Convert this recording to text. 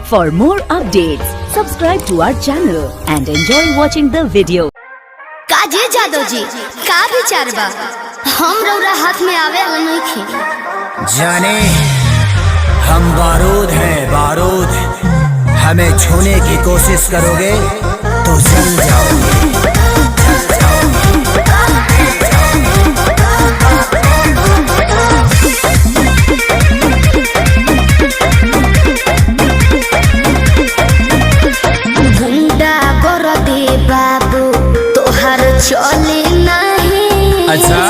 For more updates, subscribe to our channel and enjoy watching the video. काजे जादव जी का विचार बा? हम रौरा हाथ में आवे नहीं खे जाने हम बारूद हैं बारूद, हमें छूने की कोशिश करोगे तो जल जाओगे। गुंडा कर दे बाबू तोहर चले नहीं। अच्छा